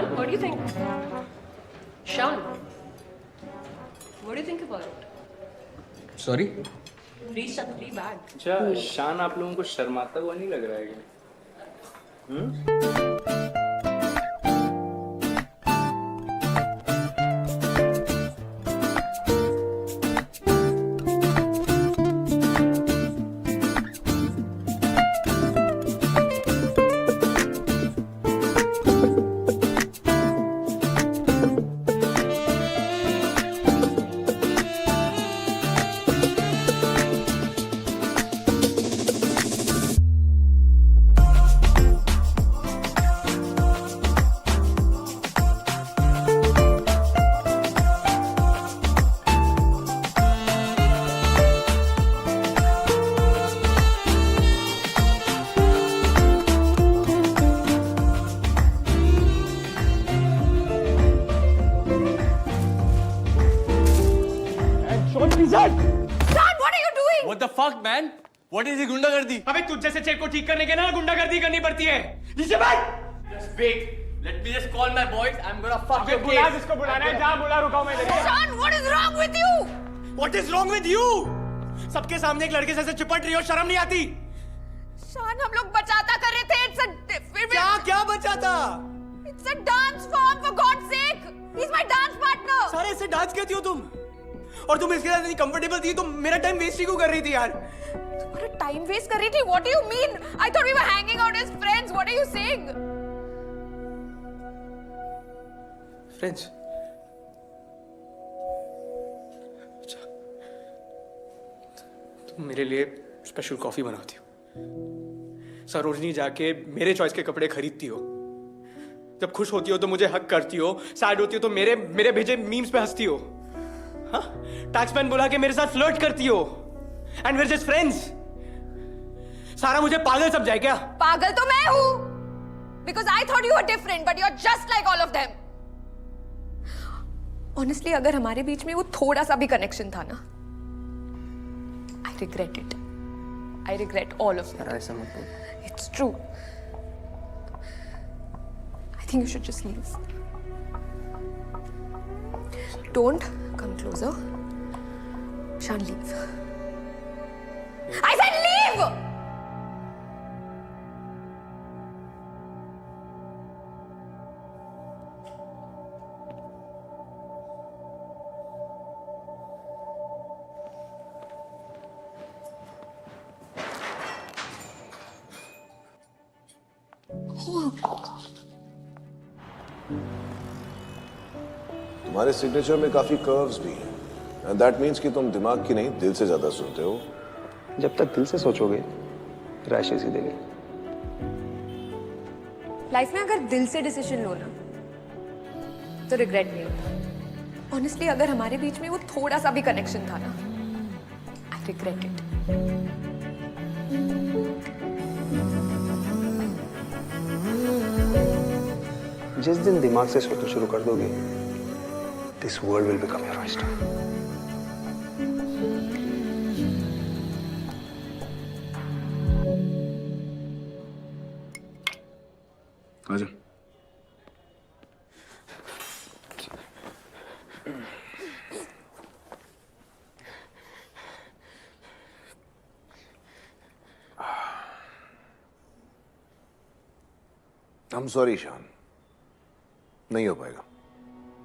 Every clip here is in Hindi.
Sean, what do you think? Sean, what do you think about it? Sorry Free stuff, free bag. अच्छा शान आप लोगों को शर्माता हुआ नहीं लग रहा है क्या? Son, what are you doing? What the fuck, man? What is he गुंडागर्दी? अबे तुझ जैसे चेप को ठीक करने के ना गुंडागर्दी करनी पड़ती है। नीचे बैठ। Just wait. Let me just call my boys. I'm gonna fuck your बुला case. जिसको बुलाना है, जा बुला, रुकाओ मैं इधर। Son, what is wrong with you? What is wrong with you? सबके सामने एक लड़के से ऐसे चिपट रही हो, शर्म नहीं आती? Son, हम लोग बचाता कर रहे थे। क्या बचाता? It's a dance form, for God's sake. He's my dance partner. सारे ऐसे डांस कहती हो तुम? और तुम इसके साथ इतनी कंफर्टेबल थी, तुम मेरा टाइम वेस्ट ही क्यों कर रही थी यार? तुम्हारा टाइम वेस्ट कर रही थी? What do you mean? I thought we were hanging out as friends. What are you saying? Friends. अच्छा। तुम मेरे लिए स्पेशल कॉफी बनाती हो। सरोजनी जाके मेरे चॉइस के कपड़े खरीदती हो। जब खुश होती हो तो मुझे हक करती हो, सैड होती हो तो मेरे भेजे मीम्स पे हंसती हो। हाँ? टैक्समैन बुला के मेरे साथ फ्लर्ट करती हो। And we're just friends. सारा मुझे पागल सब जाए क्या? पागल तो मैं हूँ। Because I thought you were different, but you're just like all of them. Honestly, अगर हमारे बीच में वो थोड़ा सा भी कनेक्शन था ना, I regret it. I regret all of it. ऐसा मत बोल। It's true. I think you should just leave. Don't come closer. Shan, leave. I said leave! तुम्हारे सिग्नेचर में काफी कर्व्स भी हैं एंड दैट मींस कि तुम दिमाग की नहीं दिल से ज्यादा सुनते हो। जब तक दिल से सोचोगे राशि सीधेगी। लाइफ में अगर दिल से डिसीजन लो ना तो रिग्रेट नहीं होता। ऑनेस्टली अगर हमारे बीच में वो थोड़ा सा भी कनेक्शन था ना, आई रिग्रेट इट। जिस दिन दिमाग से सोचना शुरू कर दोगे, this world will become your oyster. आजा। I'm sorry, शान। नहीं हो पाएगा।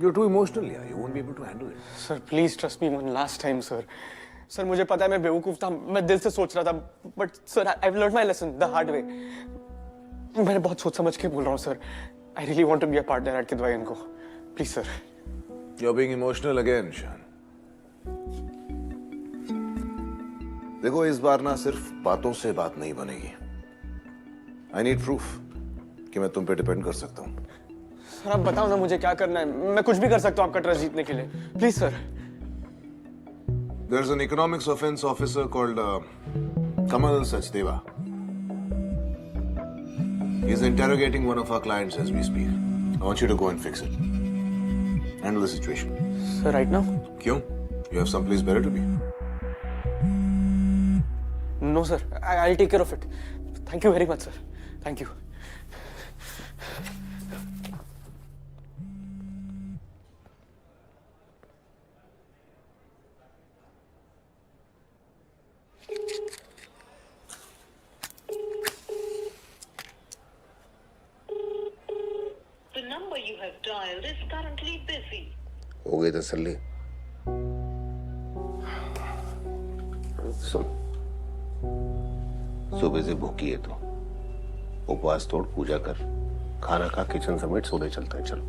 You're too emotional, yeah. You won't be able to handle it. Sir please trust me one last time sir. Sir मुझे पता है मैं बेवकूफ था, मैं दिल से सोच रहा था, but sir I learn my lesson the hard way. मैंने बहुत सोच समझ के बोल रहा हूँ sir. I really want to be a partner at Kidwai को। Please sir. You're being emotional again, शान। देखो इस बार ना सिर्फ बातों से बात नहीं बनेगी। I need proof कि मैं तुम पे डिपेंड कर सकता हूँ। सर आप बताओ ना मुझे क्या करना है। मैं कुछ भी कर सकता हूँ आपका ट्रस्ट जीतने के लिए। Please sir. There's an economics offense officer called Kamal Sachdeva. He's interrogating one of our clients as we speak. I want you to go and fix it. Handle the situation. Sir right now? क्यों? You have someplace better to be. No sir, I'll take care of it. Thank you very much, sir. Thank you. number you have dialed is currently busy. हो गई तसल्ली? सुन, सुबह से भूखी है तो उपवास तोड़, पूजा कर, खाना खा, किचन समेट सोने चलता है। चलो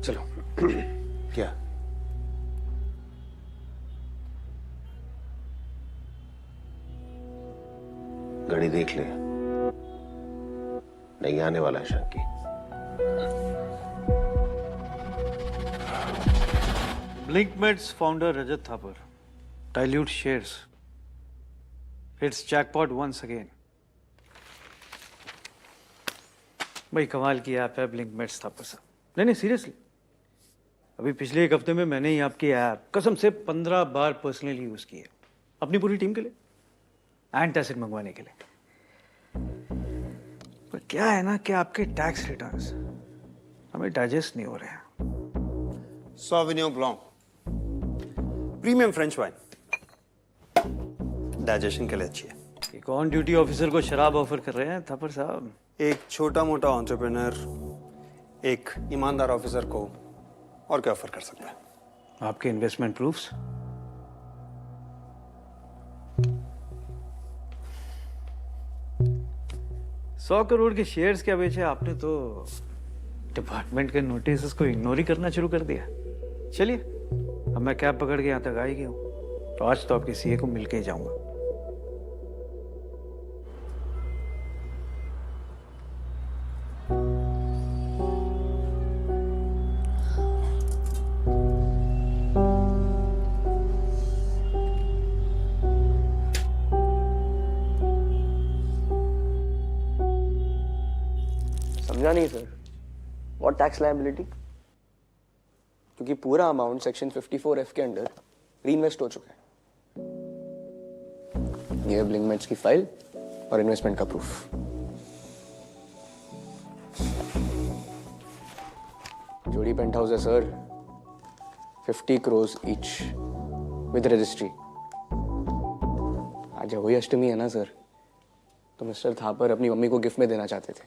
चलो। क्या? घड़ी देख ले, नहीं आने वाला है शंकी। Blinkmed's founder Rajat Thapar dilute shares. It's jackpot once again. भाई कमाल की ऐप है Blinkmed's Thapar साहब। नहीं सीरियसली, अभी पिछले एक हफ्ते में मैंने ही आपकी ऐप कसम से 15 बार पर्सनली यूज की है, अपनी पूरी टीम के लिए, एंटासिड मंगवाने के लिए। पर क्या है ना कि आपके टैक्स रिटर्न्स हमें डाइजेस्ट नहीं हो रहे हैं। सॉविनियों ब्लॉन्क, प्रीमियम फ्रेंच वाइन, डाइजेशन के लिए अच्छी है। कि कौन ड्यूटी ऑफिसर को शराब ऑफर कर रहे हैं थापर साहब? एक छोटा मोटा एंटरप्रेन्योर एक ईमानदार ऑफिसर को और क्या ऑफर कर सकता है? आपके इन्वेस्टमेंट प्रूफ्स? $100 के शेयर्स क्या बेचे आपने, तो डिपार्टमेंट के नोटिस को इग्नोर ही करना शुरू कर दिया। चलिए, अब मैं कैब पकड़ के यहाँ तक आ ही गया हूँ, तो आज तो आपके सीए को मिलके ही जाऊंगा। समझा नहीं सर, व्हाट टैक्स लायबिलिटी? क्योंकि पूरा अमाउंट सेक्शन 54F के अंडर रीइन्वेस्ट हो चुका है। ये है ब्लिंकमेड्स की फाइल और इन्वेस्टमेंट का प्रूफ। जोड़ी पेंट हाउस है sir, 50 crores each with registry. आज वही अष्टमी है ना सर, तो मिस्टर थापर अपनी मम्मी को गिफ्ट में देना चाहते थे,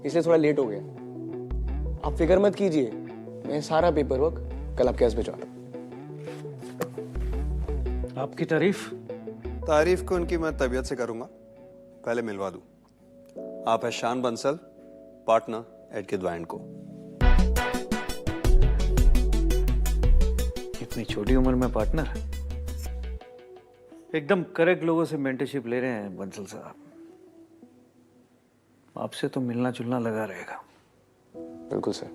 इसलिए थोड़ा लेट हो गया। आप फिक्र मत कीजिए, मैं सारा पेपर वर्क कल आपके पास भिजवा दूं। आपकी तारीफ को उनकी मैं तबीयत से करूंगा, पहले मिलवा दूं। आप है शान बंसल, पार्टनर एड किदवा एंड को। इतनी छोटी उम्र में पार्टनर, एकदम करेक्ट लोगों से मेंटरशिप ले रहे हैं बंसल साहब। आपसे तो मिलना जुलना लगा रहेगा। बिल्कुल सर।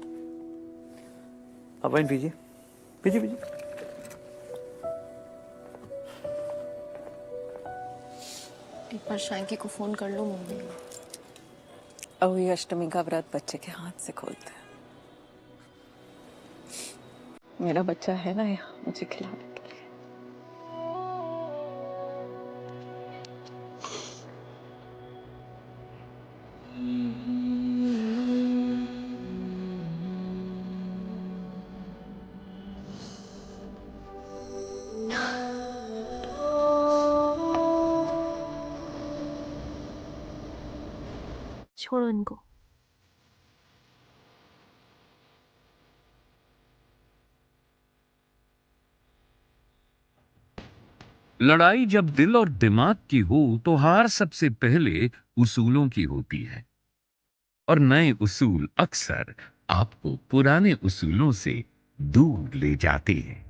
आप वाइन पीजिए, पीजिए पीजिए। एक बार शैंकी को फोन कर लो मम्मी। अब ये अष्टमी का व्रत बच्चे के हाथ से खोलते हैं। मेरा बच्चा है ना यहाँ मुझे खिलाने के लिए। छोड़ो इनको। लड़ाई जब दिल और दिमाग की हो तो हार सबसे पहले उसूलों की होती है, और नए उसूल अक्सर आपको पुराने उसूलों से दूर ले जाते हैं।